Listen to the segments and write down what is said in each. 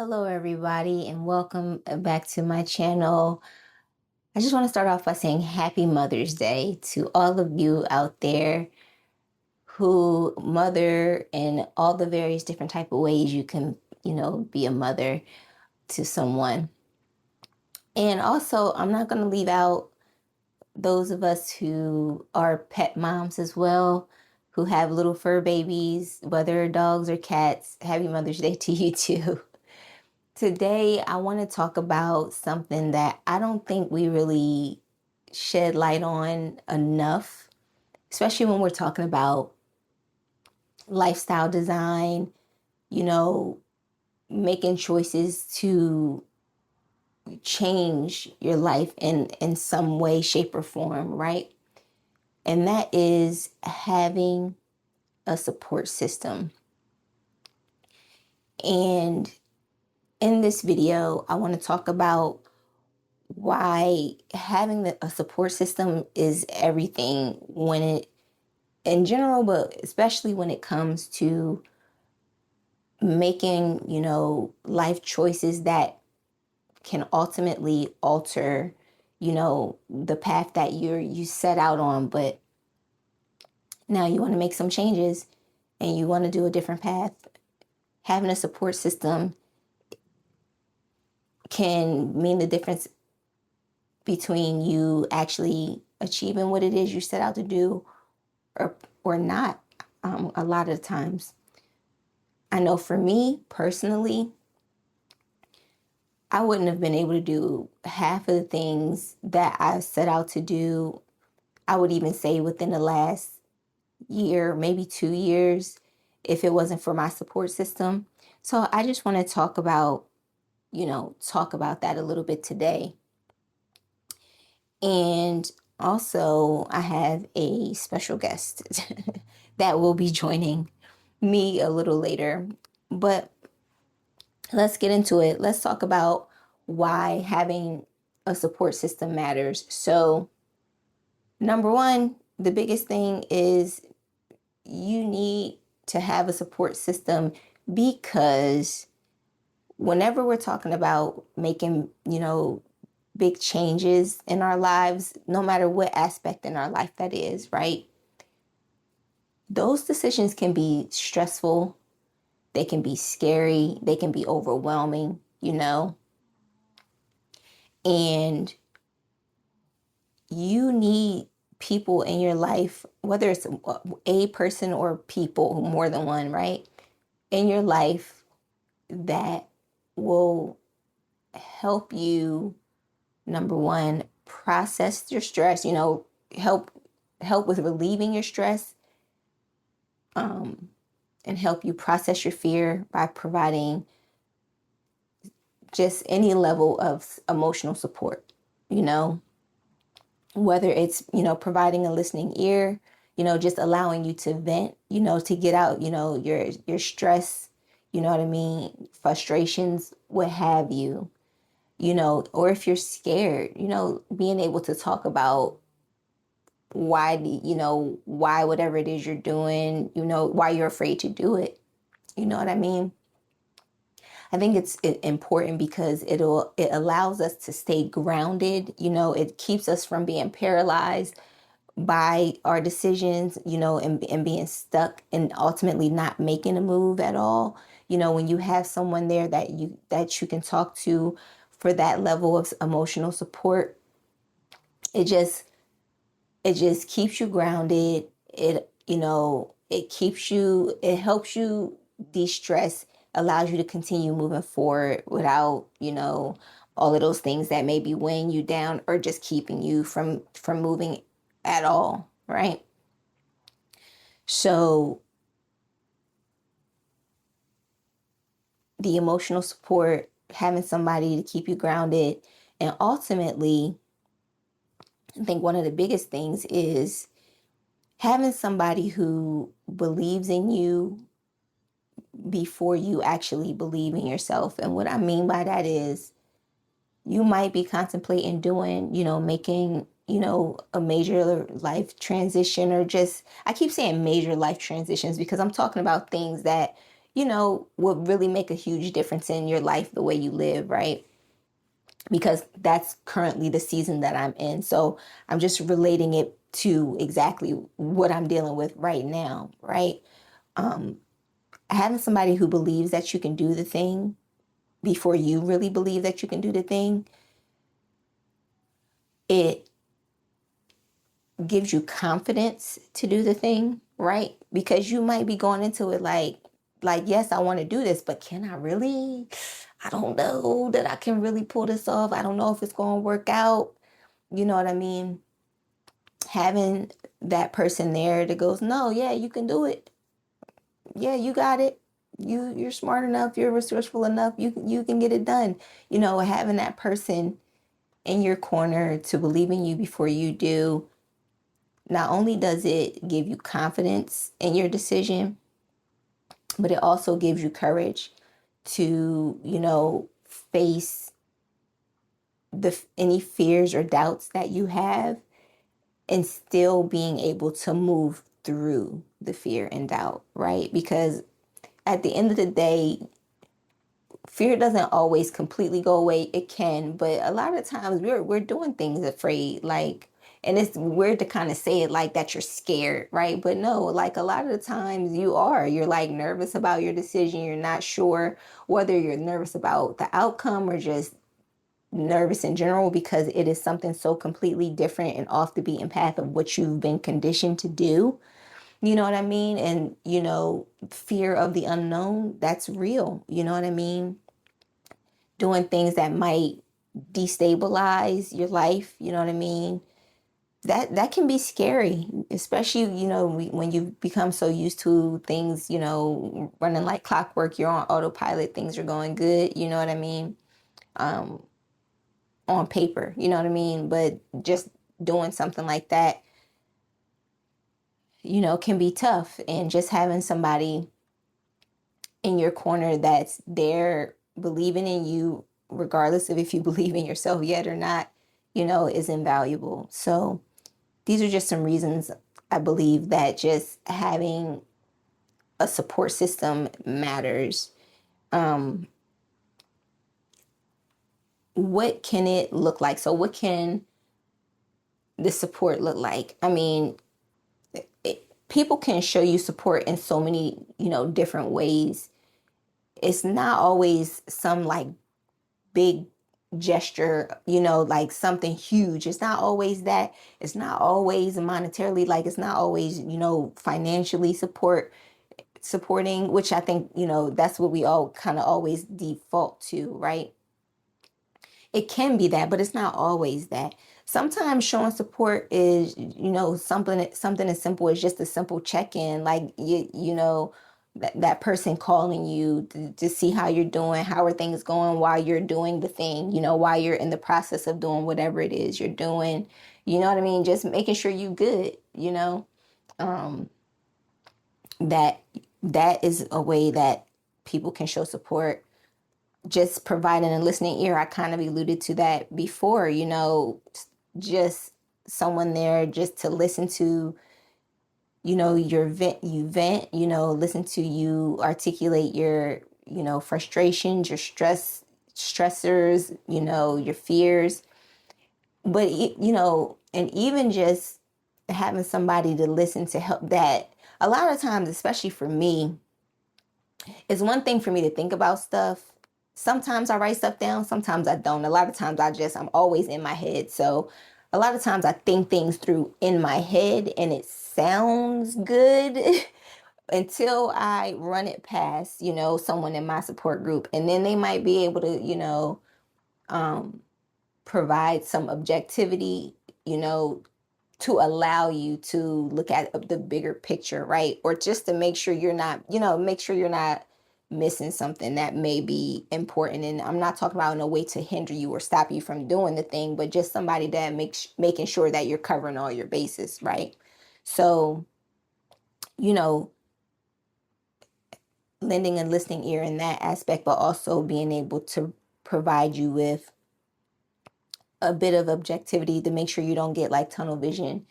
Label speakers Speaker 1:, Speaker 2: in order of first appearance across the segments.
Speaker 1: Hello, everybody, and welcome back to my channel. I just want to start off by saying Happy Mother's Day to all of you out there who mother in all the various different type of ways you can, be a mother to someone. And also, I'm not going to leave out those of us who are pet moms as well, who have little fur babies, whether dogs or cats. Happy Mother's Day to you too. Today, I want to talk about something that I don't think we really shed light on enough, especially when we're talking about lifestyle design, you know, making choices to change your life in some way, shape, or form, right? And that is having a support system. And in this video, I want to talk about why having a support system is everything when it in general, but especially when it comes to making, life choices that can ultimately alter, the path that you set out on, but now you want to make some changes and you want to do a different path. Having a support system can mean the difference between you actually achieving what it is you set out to do or not. A lot of the times, I know for me personally, I wouldn't have been able to do half of the things that I set out to do. I would even say within the last year, maybe 2 years, if it wasn't for my support system. So I just want to talk about that a little bit today. And also, I have a special guest that will be joining me a little later. But let's get into it. Let's talk about why having a support system matters. So, number one, the biggest thing is you need to have a support system because whenever we're talking about making, big changes in our lives, no matter what aspect in our life that is, right? Those decisions can be stressful, they can be scary, they can be overwhelming. And you need people in your life, whether it's a person or people, more than one, right? In your life that will help you, number one, process your stress, help with relieving your stress, um, and help you process your fear by providing just any level of emotional support, you know, whether it's, providing a listening ear, just allowing you to vent, to get out, your stress, you know what I mean, frustrations, what have you, or if you're scared, being able to talk about why, why whatever it is you're doing, why you're afraid to do it. You know what I mean? I think it's important because it allows us to stay grounded. It keeps us from being paralyzed by our decisions, and being stuck and ultimately not making a move at all. When you have someone there that you can talk to for that level of emotional support, it just keeps you grounded. It helps you de-stress, allows you to continue moving forward without, all of those things that may be weighing you down or just keeping you from moving at all, right? So the emotional support, having somebody to keep you grounded, and ultimately, I think one of the biggest things is having somebody who believes in you before you actually believe in yourself. And what I mean by that is you might be contemplating doing, making, a major life transition, or just, I keep saying major life transitions because I'm talking about things that, would really make a huge difference in your life, the way you live, right? Because that's currently the season that I'm in. So I'm just relating it to exactly what I'm dealing with right now, right? Um, Having somebody who believes that you can do the thing before you really believe that you can do the thing, it gives you confidence to do the thing, right? Because you might be going into it like, yes, I want to do this, but can I really? I don't know that I can really pull this off. I don't know if it's going to work out. You know what I mean? Having that person there that goes, no, yeah, you can do it. Yeah, you got it. You're smart enough. You're resourceful enough. You can get it done. Having that person in your corner to believe in you before you do, not only does it give you confidence in your decision, but it also gives you courage to, face any fears or doubts that you have, and still being able to move through the fear and doubt, right? Because at the end of the day, fear doesn't always completely go away. It can, but a lot of times we're doing things afraid, like, and it's weird to kind of say it like that you're scared, right? But no, like a lot of the times you're like nervous about your decision. You're not sure whether you're nervous about the outcome or just nervous in general, because it is something so completely different and off the beaten path of what you've been conditioned to do. You know what I mean? And, fear of the unknown, that's real. You know what I mean? Doing things that might destabilize your life, you know what I mean? That can be scary, especially, when you become so used to things, running like clockwork, you're on autopilot, things are going good, you know what I mean? Um, on paper, you know what I mean? But just doing something like that, can be tough. And just having somebody in your corner that's there believing in you, regardless of if you believe in yourself yet or not, is invaluable. So these are just some reasons I believe that just having a support system matters. Um, what can it look like? So what can the support look like? I mean, people can show you support in so many, different ways. It's not always some like big gesture, like something huge. It's not always that. It's not always monetarily, like it's not always, financially supporting, which I think, that's what we all kind of always default to, right? It can be that, but it's not always that. Sometimes showing support is, something as simple as just a simple check-in, like that person calling you to see how you're doing, how are things going while you're doing the thing, while you're in the process of doing whatever it is you're doing. You know what I mean? Just making sure you good, um, that that is a way that people can show support. Just providing a listening ear. I kind of alluded to that before, just someone there just to listen to, you vent, listen to you articulate your, frustrations, your stressors, your fears. But, and even just having somebody to listen to help that a lot of times, especially for me, it's one thing for me to think about stuff. Sometimes I write stuff down, sometimes I don't. A lot of times I'm always in my head. So a lot of times I think things through in my head and it sounds good until I run it past, someone in my support group. And then they might be able to, um, provide some objectivity, you know, to allow you to look at the bigger picture, right? Or just to make sure you're not, make sure you're not missing something that may be important. And I'm not talking about in a way to hinder you or stop you from doing the thing, but just somebody that making sure that you're covering all your bases, right? So, you know, lending a listening ear in that aspect, but also being able to provide you with a bit of objectivity to make sure you don't get like tunnel vision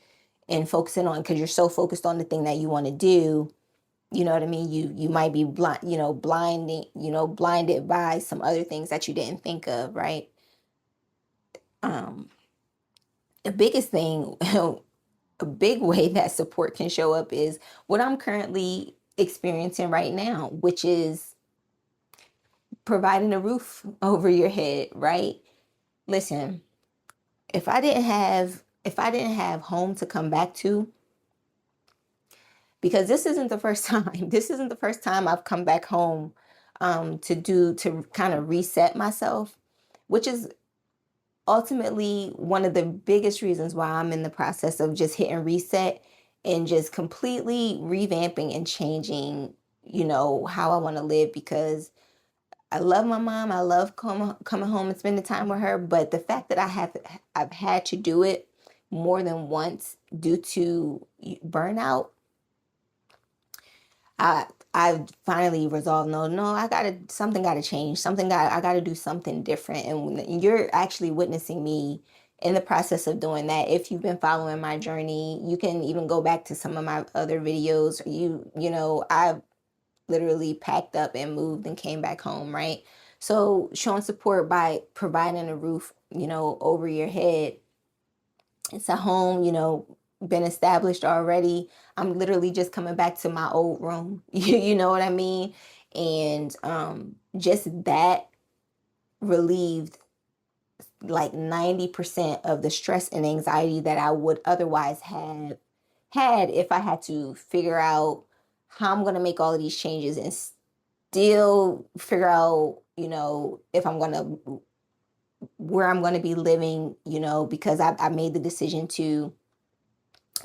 Speaker 1: and focusing on, because you're so focused on the thing that you want to do, You know what I mean? You might be blind, blinded by some other things that you didn't think of, right? Um, the biggest thing, a big way that support can show up is what I'm currently experiencing right now, which is providing a roof over your head, right? Listen, if I didn't have home to come back to, because this isn't the first time. This isn't the first time I've come back home to kind of reset myself, which is ultimately one of the biggest reasons why I'm in the process of just hitting reset and just completely revamping and changing, how I want to live, because I love my mom. I love coming home and spending time with her. But the fact that I've had to do it more than once due to burnout, I I finally resolved, no, something gotta change. I gotta do something different. And you're actually witnessing me in the process of doing that. If you've been following my journey, you can even go back to some of my other videos. I've literally packed up and moved and came back home, right? So showing support by providing a roof, over your head. It's a home, been established already. I'm literally just coming back to my old room. You know what I mean? And just that relieved like 90% of the stress and anxiety that I would otherwise have had if I had to figure out how I'm going to make all of these changes and still figure out, if I'm going to, where I'm going to be living, because I made the decision to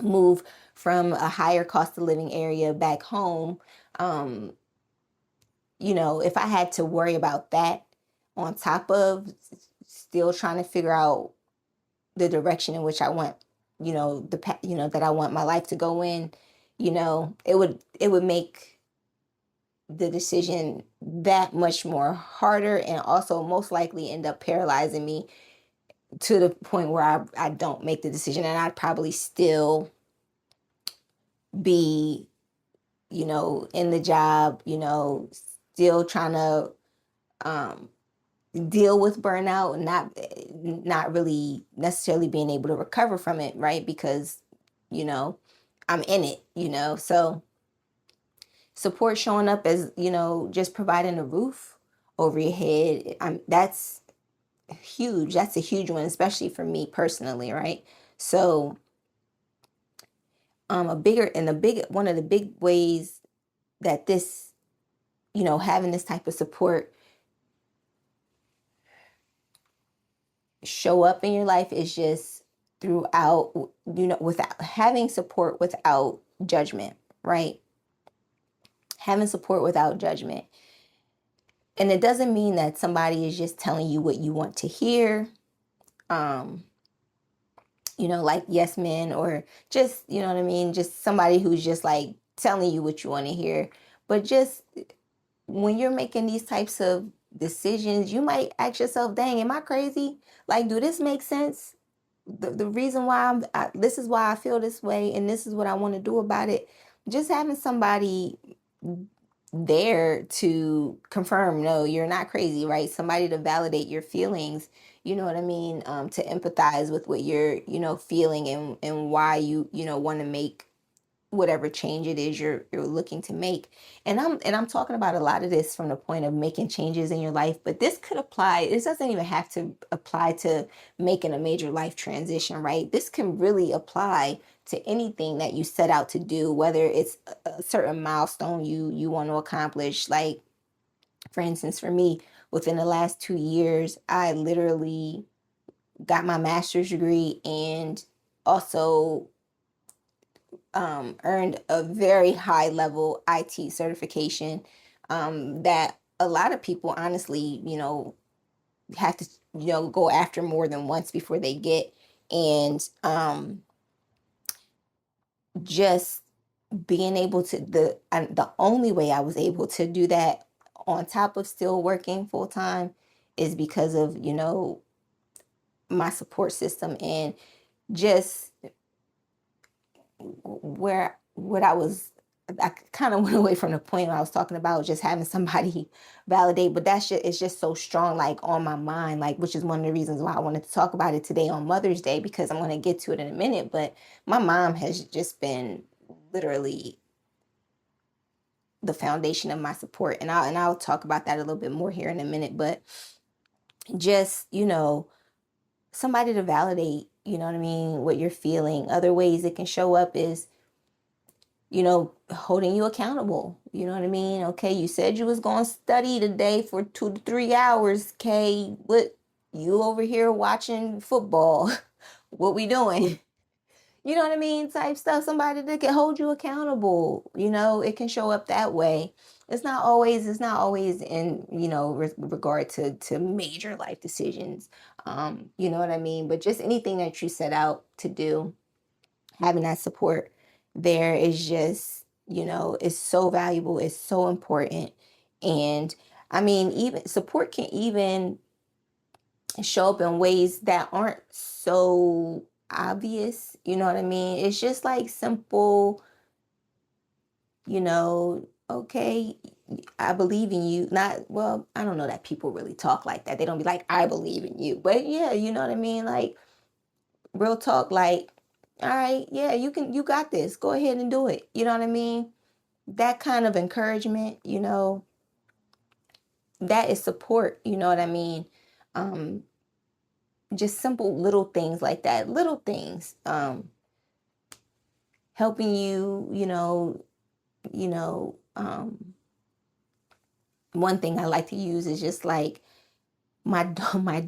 Speaker 1: move from a higher cost of living area back home. Um, if I had to worry about that on top of still trying to figure out the direction in which I want, that I want my life to go in, it would make the decision that much more harder, and also most likely end up paralyzing me to the point where I don't make the decision, and I'd probably still be, in the job, still trying to um, deal with burnout, and not really necessarily being able to recover from it, right? Because, you know, I'm in it, So support showing up as, just providing a roof over your head. That's huge. That's a huge one, especially for me personally, right? So one of the big ways that this, having this type of support show up in your life is just throughout, without having support without judgment, right? Having support without judgment. And it doesn't mean that somebody is just telling you what you want to hear. Um, like yes men, or just, you know what I mean? Just somebody who's just like telling you what you want to hear. But just when you're making these types of decisions, you might ask yourself, dang, am I crazy? Like, do this make sense? The reason why this is why I feel this way, and this is what I want to do about it. Just having somebody there to confirm, no, you're not crazy, right? Somebody to validate your feelings, you know what I mean? To empathize with what you're, feeling, and why you, want to make whatever change it is you're looking to make. And I'm talking about a lot of this from the point of making changes in your life, but this doesn't even have to apply to making a major life transition, right? This can really apply to anything that you set out to do, whether it's a certain milestone you want to accomplish. Like, for instance, for me, within the last 2 years, I literally got my master's degree, and also earned a very high level IT certification, that a lot of people honestly, have to, go after more than once before they get. And just being able to, the only way I was able to do that on top of still working full time is because of, my support system, and just where what I was I kind of went away from the point I was talking about just having somebody validate, but that's just, it's just so strong, like on my mind, like, which is one of the reasons why I wanted to talk about it today on Mother's Day, because I'm going to get to it in a minute. But my mom has just been literally the foundation of my support. And I'll talk about that a little bit more here in a minute, but just, somebody to validate, what I mean, what you're feeling. Other ways it can show up is, holding you accountable. You know what I mean? Okay, you said you was going to study today for 2 to 3 hours. Okay, what, you over here watching football? What we doing? You know what I mean? Type stuff. Somebody that can hold you accountable. It can show up that way. It's not always in, regard to major life decisions. You know what I mean? But just anything that you set out to do, having that support there is just, it's so valuable. It's so important. And I mean, even support can even show up in ways that aren't so obvious. You know what I mean? It's just like simple, okay, I believe in you. Not, well, I don't know that people really talk like that. They don't be like, I believe in you. But yeah, you know what I mean? Like, real talk, like, all right, yeah, you got this. Go ahead and do it. You know what I mean? That kind of encouragement, that is support. You know what I mean? Um, just simple little things like that. Little things. Helping you, one thing I like to use is just like my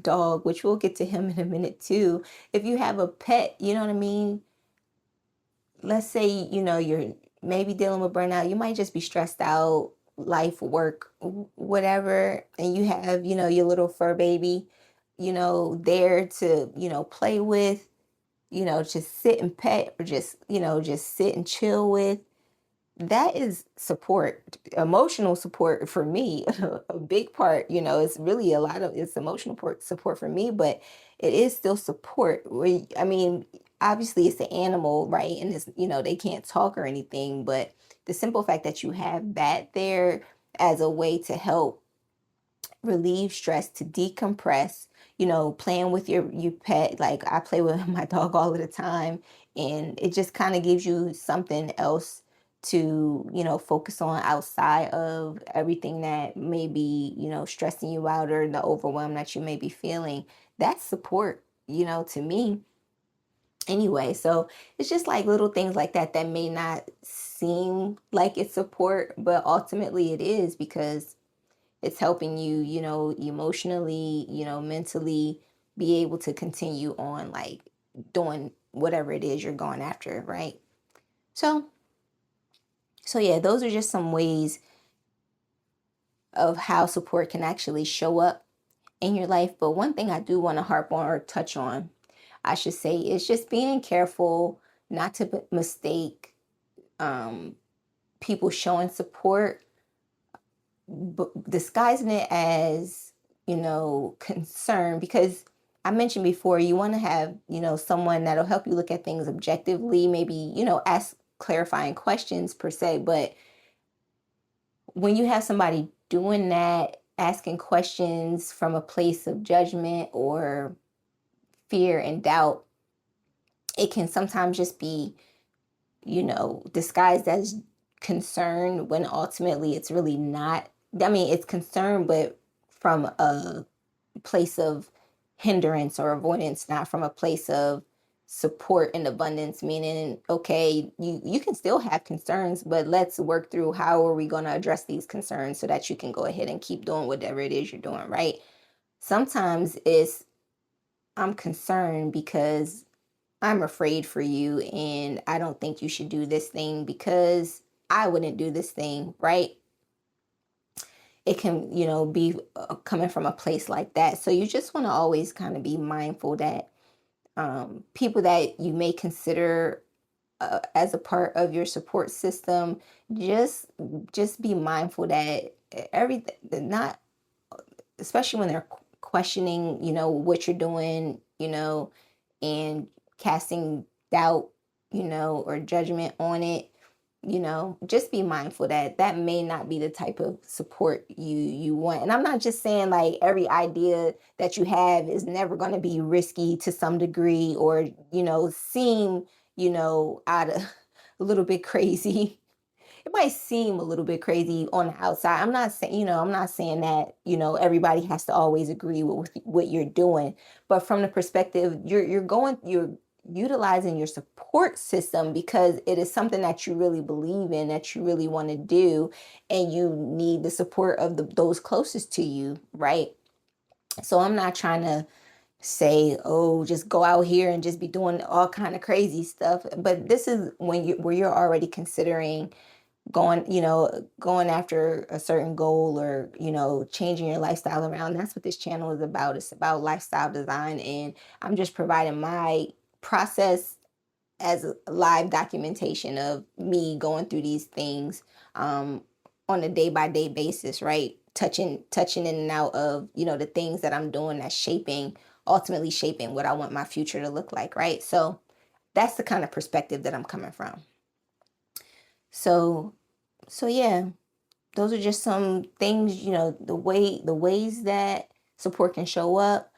Speaker 1: dog, which we'll get to him in a minute too. If you have a pet, you know what I mean? Let's say, you're maybe dealing with burnout. You might just be stressed out, life, work, whatever. And you have, your little fur baby, there to, play with, just sit and pet, or just sit and chill with. That is support, emotional support for me. A big part, it's really a lot of it's emotional support for me, but it is still support. I mean, obviously it's the animal, right? And it's, they can't talk or anything, but the simple fact that you have that there as a way to help relieve stress, to decompress, playing with your pet. Like, I play with my dog all of the time, and it just kind of gives you something else to, focus on outside of everything that may be, stressing you out, or the overwhelm that you may be feeling. That's support, to me. Anyway, so it's just like little things like that that may not seem like it's support, but ultimately it is, because it's helping you, emotionally, mentally be able to continue on, like, doing whatever it is you're going after, right? So, yeah, those are just some ways of how support can actually show up in your life. But one thing I do want to harp on, or touch on, I should say, is just being careful not to mistake um, people showing support, disguising it as, concern. Because I mentioned before, you want to have, someone that'll help you look at things objectively, maybe, ask clarifying questions per se. But when you have somebody doing that, asking questions from a place of judgment or fear and doubt, it can sometimes just be, disguised as concern, when ultimately it's really not. I mean, it's concern, but from a place of hindrance or avoidance, not from a place of support and abundance. Meaning, okay, you can still have concerns, but let's work through how are we going to address these concerns so that you can go ahead and keep doing whatever it is you're doing, right? Sometimes it's, I'm concerned because I'm afraid for you, and I don't think you should do this thing because I wouldn't do this thing, right? It can, be coming from a place like that. So you just want to always kind of be mindful that people that you may consider as a part of your support system, just be mindful that everything, not, especially when they're questioning, what you're doing, and casting doubt, or judgment on it. just be mindful that that may not be the type of support you want. And I'm not just saying like every idea that you have is never going to be risky to some degree, or seem out of a little bit crazy. It might seem a little bit crazy on the outside. I'm not saying that, everybody has to always agree with what you're doing. But from the perspective, you're utilizing your support system because it is something that you really believe in, that you really want to do, and you need the support of those closest to you, right? So I'm not trying to say, oh, just go out here and just be doing all kind of crazy stuff. But this is where you're already considering going after a certain goal, or changing your lifestyle around. That's what this channel is about. It's about lifestyle design, and I'm just providing my process as a live documentation of me going through these things, on a day by day basis, right? Touching in and out of the things that I'm doing that's ultimately shaping what I want my future to look like, right? So that's the kind of perspective that I'm coming from. So yeah, those are just some things, the ways that support can show up.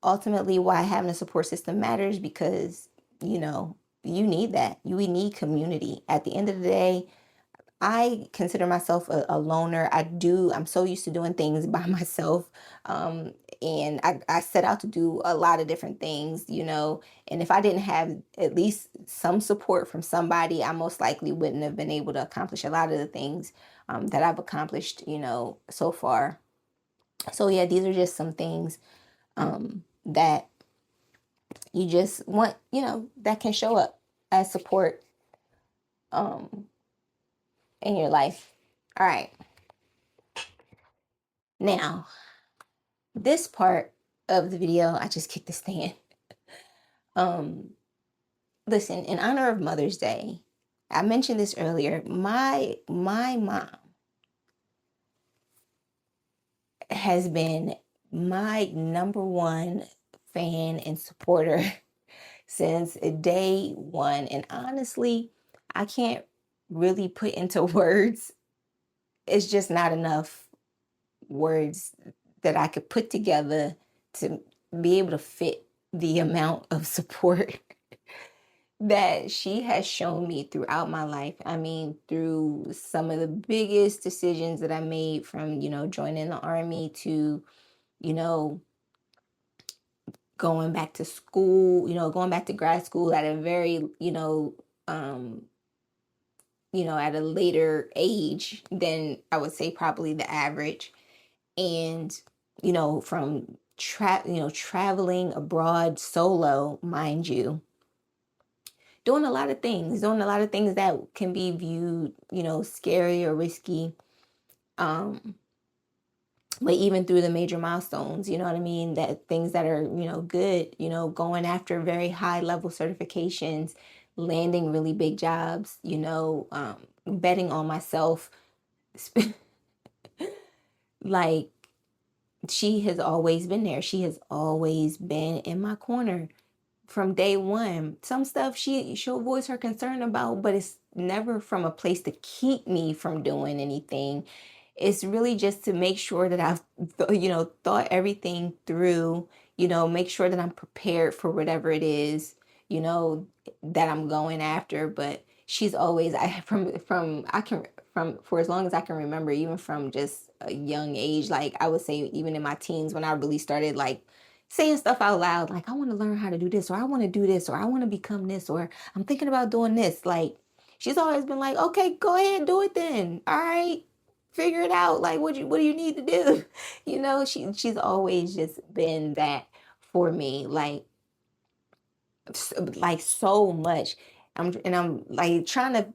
Speaker 1: Ultimately, why having a support system matters, because you know you need that. We need community. At the end of the day, I consider myself a loner. I'm so used to doing things by myself. And I set out to do a lot of different things, and if I didn't have at least some support from somebody, I most likely wouldn't have been able to accomplish a lot of the things that I've accomplished, so far. So yeah, these are just some things that you just want, that can show up as support um, in your life. All right. Now, this part of the video, I just kicked this thing in. Listen, in honor of Mother's Day, I mentioned this earlier. My mom has been my number one fan and supporter since day one. And honestly, I can't really put into words. It's just not enough words that I could put together to be able to fit the amount of support that she has shown me throughout my life. I mean, through some of the biggest decisions that I made, from, joining the army to, you know, going back to school, going back to grad school at a very, um, at a later age than I would say probably the average. And, from traveling abroad solo, mind you, doing a lot of things that can be viewed, scary or risky. Um, but even through the major milestones, you know what I mean? That things that are, good, going after very high level certifications, landing really big jobs, betting on myself. Like, she has always been there. She has always been in my corner from day one. Some stuff she'll voice her concern about, but it's never from a place to keep me from doing anything. It's really just to make sure that I've thought everything through, make sure that I'm prepared for whatever it is, that I'm going after. But she's always, for as long as I can remember, even from just a young age, like I would say even in my teens, when I really started like saying stuff out loud, like I want to learn how to do this, or I want to do this, or I want to become this, or I'm thinking about doing this. Like, she's always been like, okay, go ahead and do it then. All right, figure it out. Like, what do you need to do? She's always just been that for me, like so much. I'm like trying to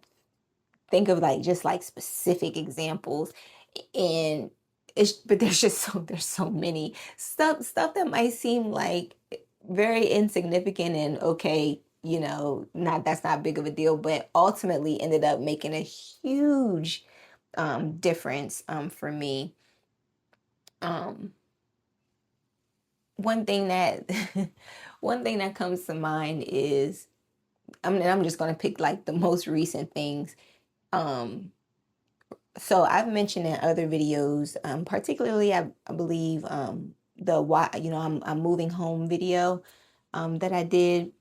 Speaker 1: think of like just like specific examples, and but there's so many stuff that might seem like very insignificant and okay, not that's not big of a deal, but ultimately ended up making a huge difference for me. um one thing that one thing that comes to mind is I'm just going to pick like the most recent things. Um, so I've mentioned in other videos, particularly I believe the why, I'm moving home video that I did,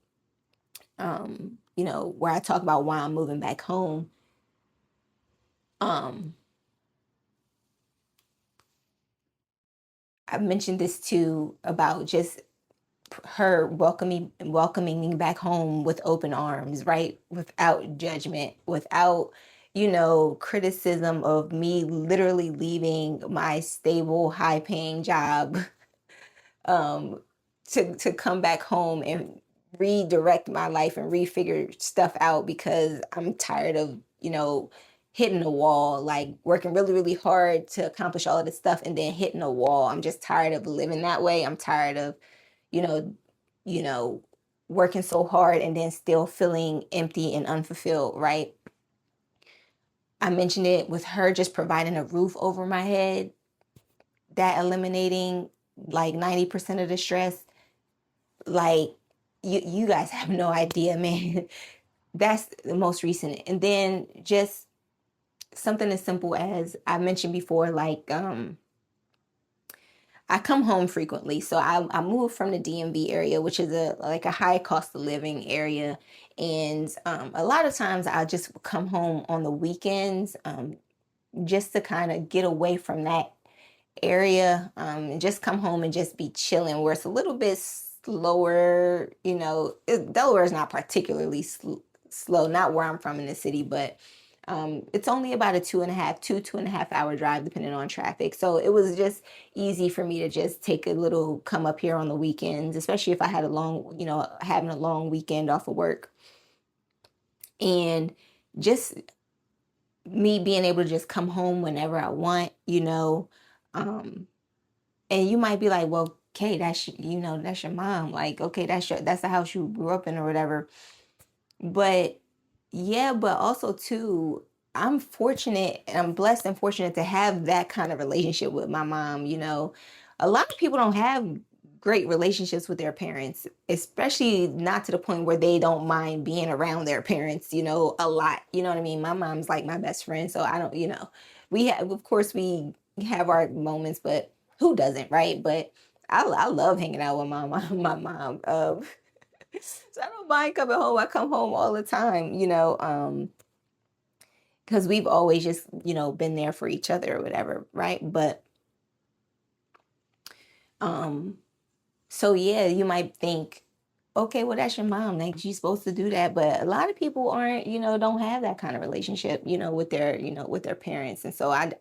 Speaker 1: where I talk about why I'm moving back home. Um, I mentioned this too about just her welcoming me back home with open arms, right? Without judgment, without, criticism of me literally leaving my stable, high paying job um to come back home and redirect my life and refigure stuff out because I'm tired of, hitting a wall, like working really, really hard to accomplish all of this stuff and then hitting a wall. I'm just tired of living that way. I'm tired of, you know, you know, working so hard and then still feeling empty and unfulfilled, right? I mentioned it with her just providing a roof over my head, that eliminating like 90% of the stress. Like you guys have no idea, man. That's the most recent. And then just something as simple as I mentioned before, like I come home frequently. So I moved from the DMV area, which is a high cost of living area. And a lot of times I just come home on the weekends, just to kind of get away from that area, and just come home and just be chilling where it's a little bit slower. Delaware is not particularly slow, not where I'm from in the city, but it's only about a 2.5 hour drive depending on traffic. So it was just easy for me to just take a little come up here on the weekends, especially if I had having a long weekend off of work. And just me being able to just come home whenever I want, um, and you might be like, well, okay, that's your mom. Like, okay, that's the house you grew up in or whatever. But yeah, but also too, I'm fortunate and I'm blessed and fortunate to have that kind of relationship with my mom. A lot of people don't have great relationships with their parents, especially not to the point where they don't mind being around their parents, a lot. You know what I mean? My mom's like my best friend, so I don't, we have, of course, we have our moments, but who doesn't, right? But I love hanging out with my mom, my mom. So I don't mind coming home. I come home all the time, because we've always just, been there for each other or whatever, right? But um, so yeah, you might think, okay, well that's your mom. Like she's supposed to do that. But a lot of people aren't, don't have that kind of relationship, with their parents. And so I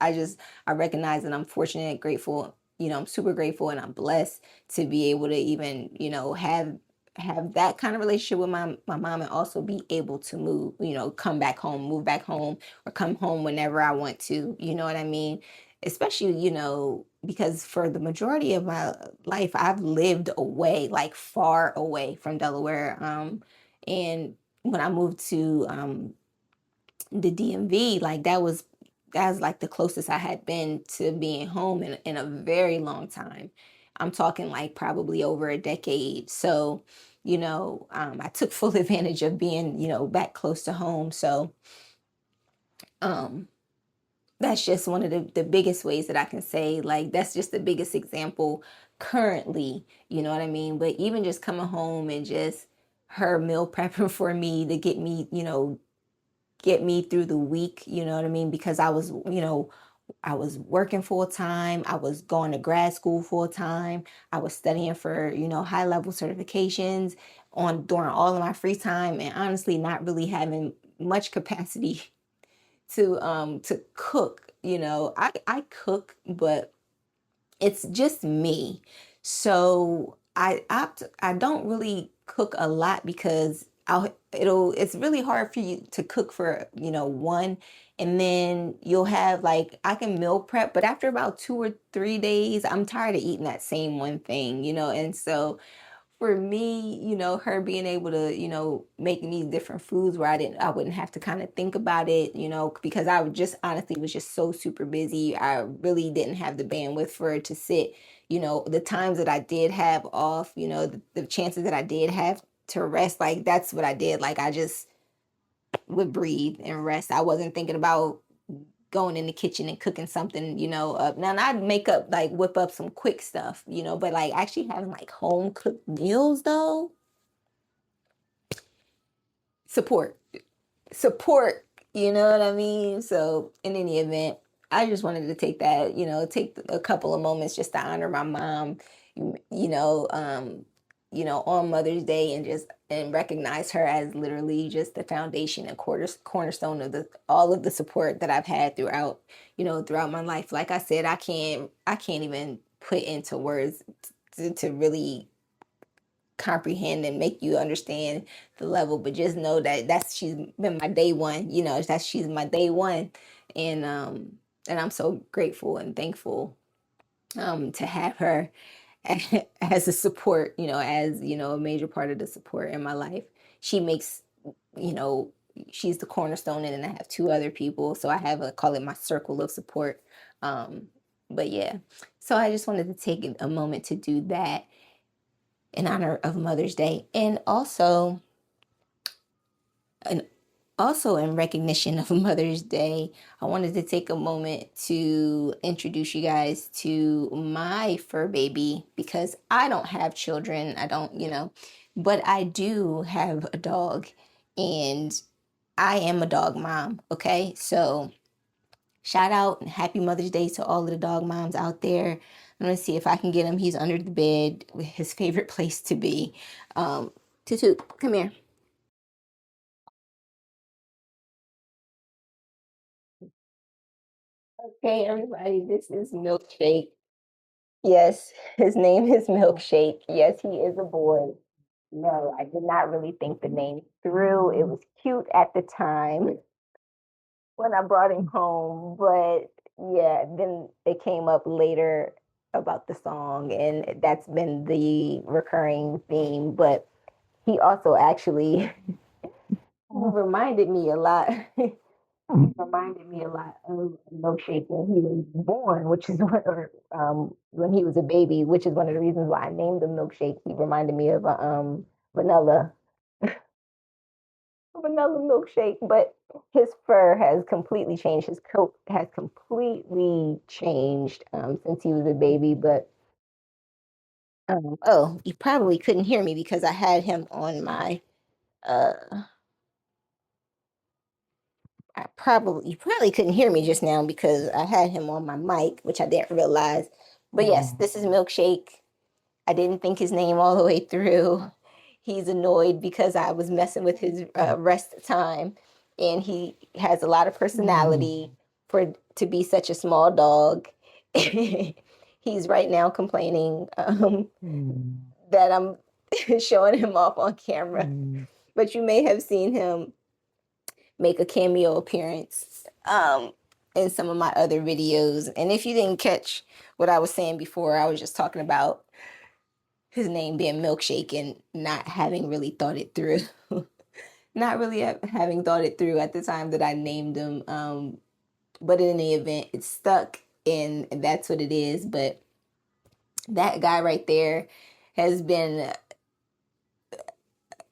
Speaker 1: recognize that I'm fortunate, grateful, I'm super grateful and I'm blessed to be able to even, have that kind of relationship with my mom and also be able to move, come back home, move back home, or come home whenever I want to, you know what I mean? Especially, because for the majority of my life, I've lived away, like far away from Delaware. And when I moved to the DMV, like that was like the closest I had been to being home in a very long time. I'm talking like probably over a decade. So, I took full advantage of being, back close to home. So, um, that's just one of the biggest ways that I can say, like, that's just the biggest example currently, you know what I mean? But even just coming home and just her meal prepping for me to get me through the week, you know what I mean? Because I was working full time, I was going to grad school full time, I was studying for, high level certifications on during all of my free time and honestly not really having much capacity to cook. I cook, but it's just me. So I don't really cook a lot because it's really hard for you to cook for, one, and then you'll have like I can meal prep, but after about 2 or 3 days, I'm tired of eating that same one thing, and so for me, her being able to, make me different foods where I wouldn't have to kind of think about it, because I would just honestly was just so super busy. I really didn't have the bandwidth for it to sit, the times that I did have off, the chances that I did have to rest, like that's what I did. Like I just would breathe and rest. I wasn't thinking about going in the kitchen and cooking something, up. Now I'd make up, like whip up some quick stuff, but like actually having like home cooked meals though, support. Support, you know what I mean? So in any event, I just wanted to take that, take a couple of moments just to honor my mom, you know, um, on Mother's Day, and just and recognize her as literally just the foundation and cornerstone of the all of the support that I've had throughout, throughout my life. Like I said, I can't even put into words to really comprehend and make you understand the level, but just know that that's she's been my day one, that she's my day one. And I'm so grateful and thankful to have her as a support, as a major part of the support in my life. She makes, you know she's the cornerstone, and then I have two other people, so I have a call it my circle of support. But yeah, so I just wanted to take a moment to do that in honor of Mother's Day. And also in recognition of Mother's Day, I wanted to take a moment to introduce you guys to my fur baby, because I don't have children. I don't, but I do have a dog, and I am a dog mom. Okay. So shout out and happy Mother's Day to all of the dog moms out there. I'm going to see if I can get him. He's under the bed, his favorite place to be. Tutu, come here. Okay, everybody, this is Milkshake. Yes, his name is Milkshake. Yes, he is a boy. No, I did not really think the name through. It was cute at the time when I brought him home, but yeah, then it came up later about the song, and that's been the recurring theme. But he also actually reminded me a lot. Reminded me a lot of Milkshake when he was born, which is or when he was a baby, which is one of the reasons why I named him Milkshake. He reminded me of a vanilla vanilla milkshake, but his fur has completely changed. His coat has completely changed since he was a baby. But oh, you probably couldn't hear me because I had him on my uh you probably couldn't hear me just now because I had him on my mic, which I didn't realize. But yes, this is Milkshake. I didn't think his name all the way through. He's annoyed because I was messing with his rest time, and he has a lot of personality for to be such a small dog. He's right now complaining that I'm showing him off on camera, but you may have seen him make a cameo appearance in some of my other videos. And if you didn't catch what I was saying before, I was just talking about his name being Milkshake and not having really thought it through. Not really having thought it through at the time that I named him. But in the event, it's stuck, and that's what it is. But that guy right there has been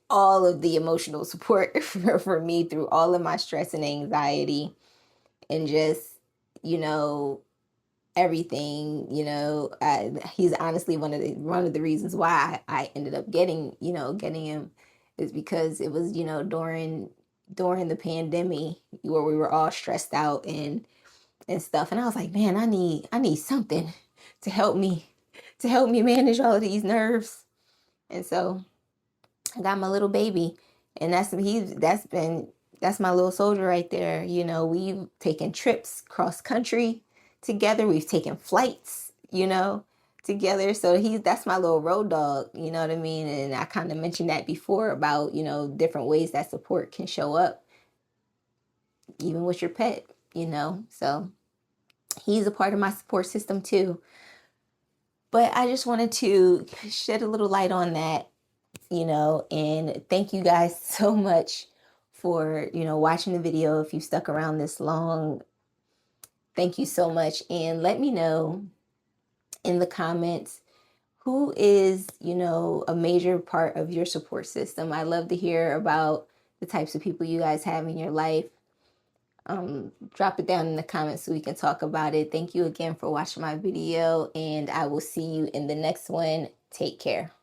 Speaker 1: all of the emotional support for me through all of my stress and anxiety, and just, you know, everything. He's honestly one of the reasons why I ended up getting him, is because it was, during the pandemic where we were all stressed out and stuff, and I was like, man, I need something to help me manage all of these nerves. And so I got my little baby, and that's my little soldier right there. We've taken trips cross country together. We've taken flights, together. So that's my little road dog. You know what I mean? And I kind of mentioned that before about different ways that support can show up, even with your pet. So he's a part of my support system too. But I just wanted to shed a little light on that, and thank you guys so much for, watching the video. If you stuck around this long, thank you so much. And let me know in the comments who is, a major part of your support system? I love to hear about the types of people you guys have in your life. Drop it down in the comments so we can talk about it. Thank you again for watching my video, and I will see you in the next one. Take care.